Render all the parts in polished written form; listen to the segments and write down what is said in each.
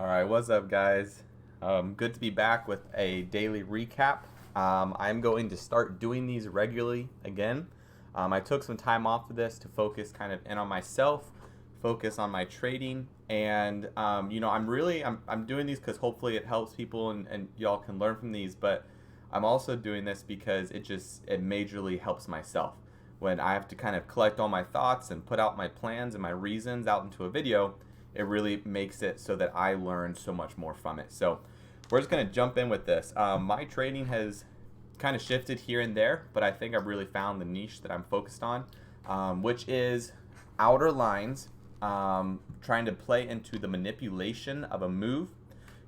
All right, what's up, guys? Good to be back with a daily recap. I'm going to start doing these regularly again. I took some time off of this to focus kind of in on myself, focus on my trading, and I'm doing these because hopefully it helps people and y'all can learn from these. But I'm also doing this because it majorly helps myself when I have to kind of collect all my thoughts and put out my plans and my reasons out into a video. It really makes it so that I learn so much more from it. So we're just going to jump in with this. My trading has kind of shifted here and there, but I think I've really found the niche that I'm focused on, which is outer lines, trying to play into the manipulation of a move,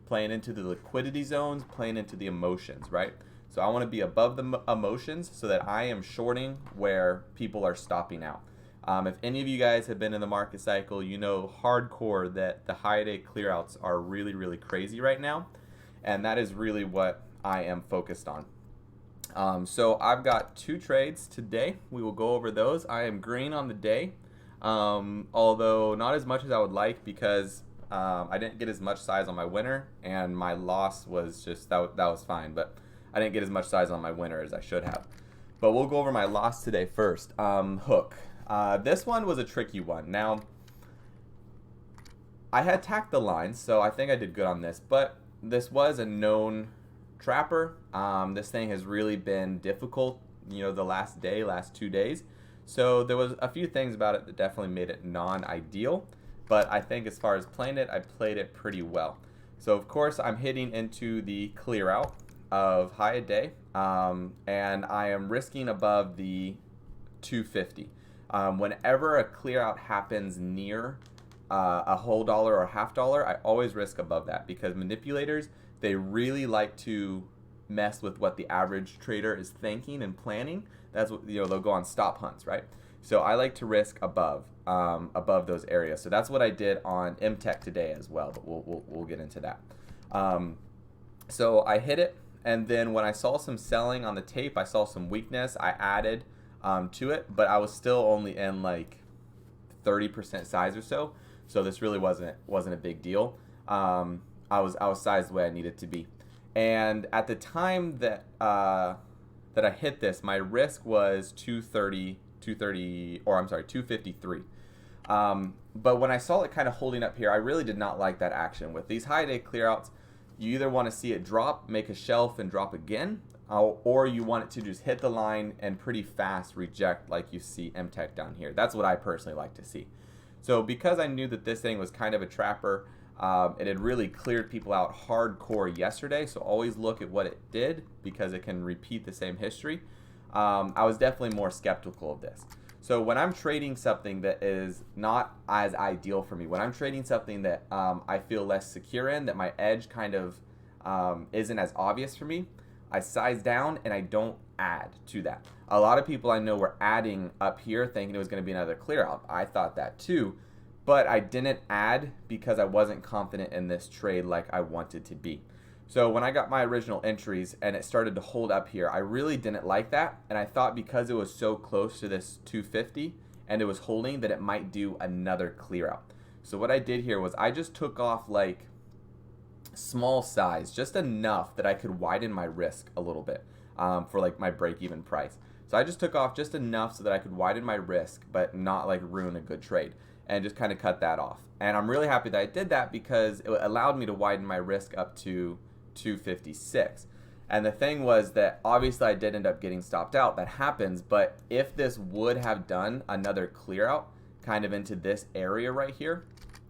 playing into the liquidity zones, playing into the emotions, right? So I want to be above the emotions so that I am shorting where people are stopping out. If any of you guys have been in the market cycle, you know hardcore that the high day clearouts are really, really crazy right now. And that is really what I am focused on. So I've got two trades today. We will go over those. I am green on the day, although not as much as I would like because I didn't get as much size on my winner, and my loss was just, that was fine. But I didn't get as much size on my winner as I should have. But we'll go over my loss today first. Hook. This one was a tricky one. Now, I had tacked the lines, so I think I did good on this, but this was a known trapper. This thing has really been difficult, the last 2 days. So there was a few things about it that definitely made it non-ideal, but I think as far as playing it, I played it pretty well. So of course, I'm hitting into the clear out of high a day, and I am risking above the 250. Whenever a clear out happens near a whole dollar or half dollar, I always risk above that because manipulators, they really like to mess with what the average trader is thinking and planning. That's what, they'll go on stop hunts, right? So I like to risk above those areas. So that's what I did on MTEK today as well, but we'll get into that. So I hit it, and then when I saw some selling on the tape, I saw some weakness. I added to it, but I was still only in like 30% size or so. So this really wasn't a big deal. I was sized the way I needed to be, and at the time that I hit this, my risk was 253. But when I saw it kind of holding up here, I really did not like that action. With these high day clearouts, you either want to see it drop, make a shelf, and drop again, or you want it to just hit the line and pretty fast reject like you see MTEK down here. That's what I personally like to see. So because I knew that this thing was kind of a trapper, it had really cleared people out hardcore yesterday, so always look at what it did because it can repeat the same history. I was definitely more skeptical of this. So when I'm trading something that is not as ideal for me, when I'm trading something that I feel less secure in, that my edge kind of isn't as obvious for me, I size down and I don't add to that. A lot of people I know were adding up here thinking it was going to be another clear out. I thought that too, but I didn't add because I wasn't confident in this trade like I wanted to be. So when I got my original entries and it started to hold up here, I really didn't like that, and I thought because it was so close to this 250 and it was holding that it might do another clear out. So what I did here was I just took off like small size, just enough that I could widen my risk a little bit for like my break-even price. So I just took off just enough so that I could widen my risk but not like ruin a good trade, and just kind of cut that off. And I'm really happy that I did that because it allowed me to widen my risk up to 256. And the thing was that obviously I did end up getting stopped out. That happens, but if this would have done another clear out kind of into this area right here,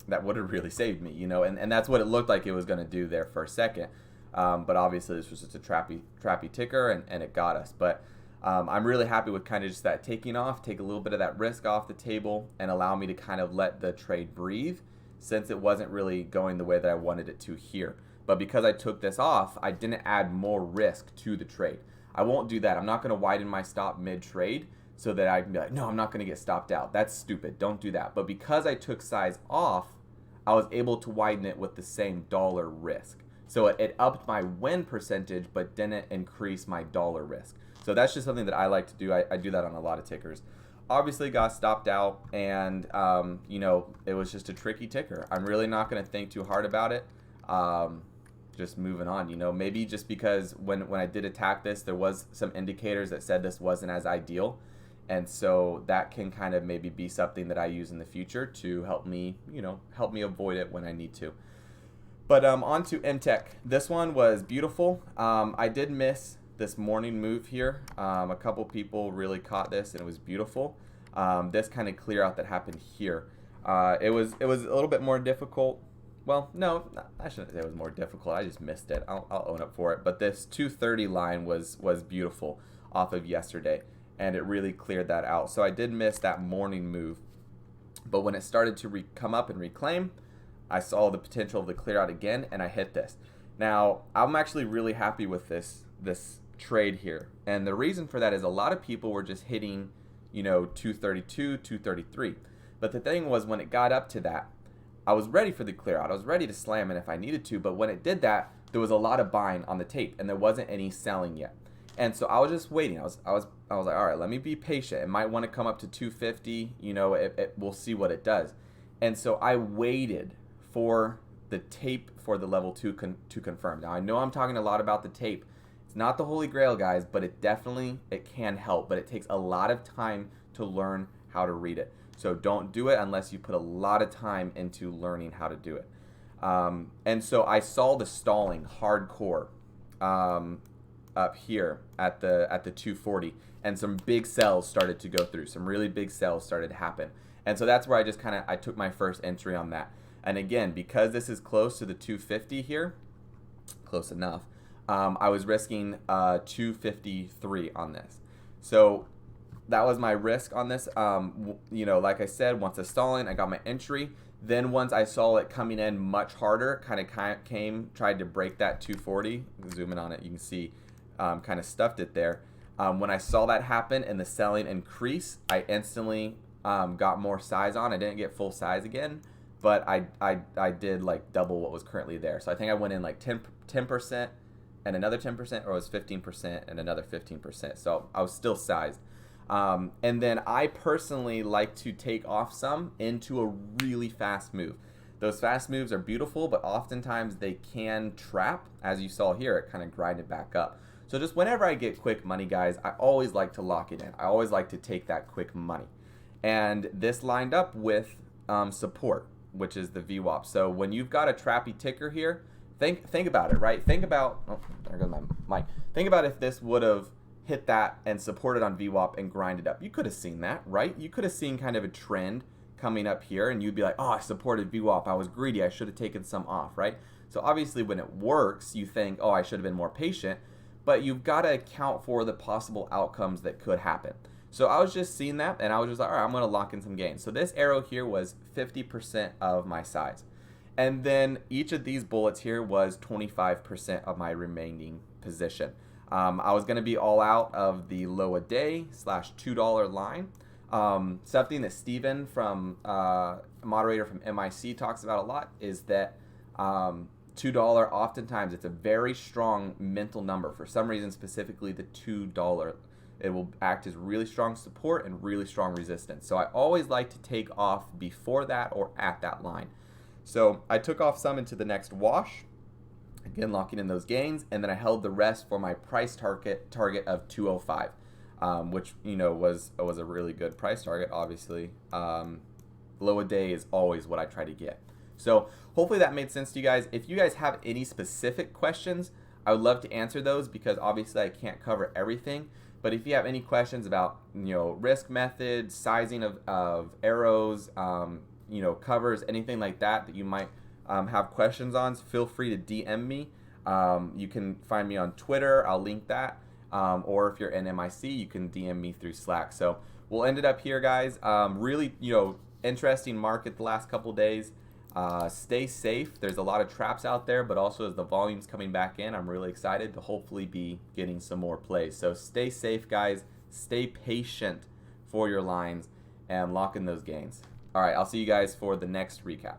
that would have really saved me, and that's what it looked like it was going to do there for a second. But obviously this was just a trappy ticker, and it got us. But I'm really happy with kind of just that taking off, take a little bit of that risk off the table and allow me to kind of let the trade breathe since it wasn't really going the way that I wanted it to here. But because I took this off, I didn't add more risk to the trade. I won't do that. I'm not going to widen my stop mid-trade so that I can be like, no, I'm not going to get stopped out. That's stupid. Don't do that. But because I took size off, I was able to widen it with the same dollar risk. So it upped my win percentage, but didn't increase my dollar risk. So that's just something that I like to do. I do that on a lot of tickers. Obviously got stopped out, and it was just a tricky ticker. I'm really not going to think too hard about it. just moving on, you know, maybe just because when I did attack this, there was some indicators that said this wasn't as ideal. And so that can kind of maybe be something that I use in the future to help me, you know, help me avoid it when I need to. But on to MTEK. This one was beautiful. I did miss this morning move here. A couple people really caught this, and it was beautiful. This kind of clear out that happened here. It was a little bit more difficult. Well, no, I shouldn't say it was more difficult. I just missed it. I'll own up for it. But this 230 line was beautiful off of yesterday, and it really cleared that out. So I did miss that morning move. But when it started to come up and reclaim, I saw the potential of the clear out again, and I hit this. Now, I'm actually really happy with this trade here. And the reason for that is a lot of people were just hitting, you know, 232, 233. But the thing was, when it got up to that, I was ready for the clear out. I was ready to slam it if I needed to, but when it did that, there was a lot of buying on the tape, and there wasn't any selling yet. And so I was just waiting. I was like, all right, let me be patient. It might want to come up to 250. You know, we'll see what it does. And so I waited for the tape for the level 2 to confirm. Now I know I'm talking a lot about the tape. It's not the holy grail, guys, but it can help. But it takes a lot of time to learn how to read it. So don't do it unless you put a lot of time into learning how to do it. And so I saw the stalling hardcore up here at the 240, and some big sells started to go through. Some really big sells started to happen. And so that's where I just I took my first entry on that. And again, because this is close to the 250 here, close enough, I was risking 253 on this. So that was my risk on this. You know, like I said, once it's stalling, I got my entry. Then once I saw it coming in much harder, tried to break that 240. Zoom in on it, you can see kind of stuffed it there. When I saw that happen and the selling increase, I instantly got more size on. I didn't get full size again, but I did like double what was currently there. So I think I went in like 10% and another 10%, or it was 15% and another 15%. So I was still sized. And then I personally like to take off some into a really fast move. Those fast moves are beautiful, but oftentimes they can trap. As you saw here, it kind of grinded back up. So just whenever I get quick money, guys, I always like to lock it in. I always like to take that quick money. And this lined up with support, which is the VWAP. So when you've got a trappy ticker here, think about it, right? Think about, oh, there goes my mic. Think about if this would have hit that and supported on VWAP and grinded up. You could have seen that, right? You could have seen kind of a trend coming up here, and you'd be like, oh, I supported VWAP. I was greedy. I should have taken some off, right? So obviously when it works, you think, oh, I should have been more patient, but you've got to account for the possible outcomes that could happen. So I was just seeing that, and I was just like, all right, I'm going to lock in some gains. So this arrow here was 50% of my size. And then each of these bullets here was 25% of my remaining position. I was going to be all out of the low a day / $2 line. Something that Steven, a moderator from MIC, talks about a lot is that $2, oftentimes it's a very strong mental number. For some reason, specifically the $2, it will act as really strong support and really strong resistance. So I always like to take off before that or at that line. So I took off some into the next wash, again locking in those gains, and then I held the rest for my price target of 205, which, you know, was a really good price target. Obviously, low a day is always what I try to get. So hopefully that made sense to you guys. If you guys have any specific questions, I would love to answer those, because obviously I can't cover everything. But if you have any questions about, you know, risk methods, sizing of arrows, you know, covers, anything like that you might have questions on, feel free to DM me. You can find me on Twitter. I'll link that. Or if you're in MIC, you can DM me through Slack. So we'll end it up here, guys. Really, you know, interesting market the last couple days. Stay safe. There's a lot of traps out there, but also as the volume's coming back in, I'm really excited to hopefully be getting some more plays. So stay safe, guys. Stay patient for your lines and lock in those gains. All right, I'll see you guys for the next recap.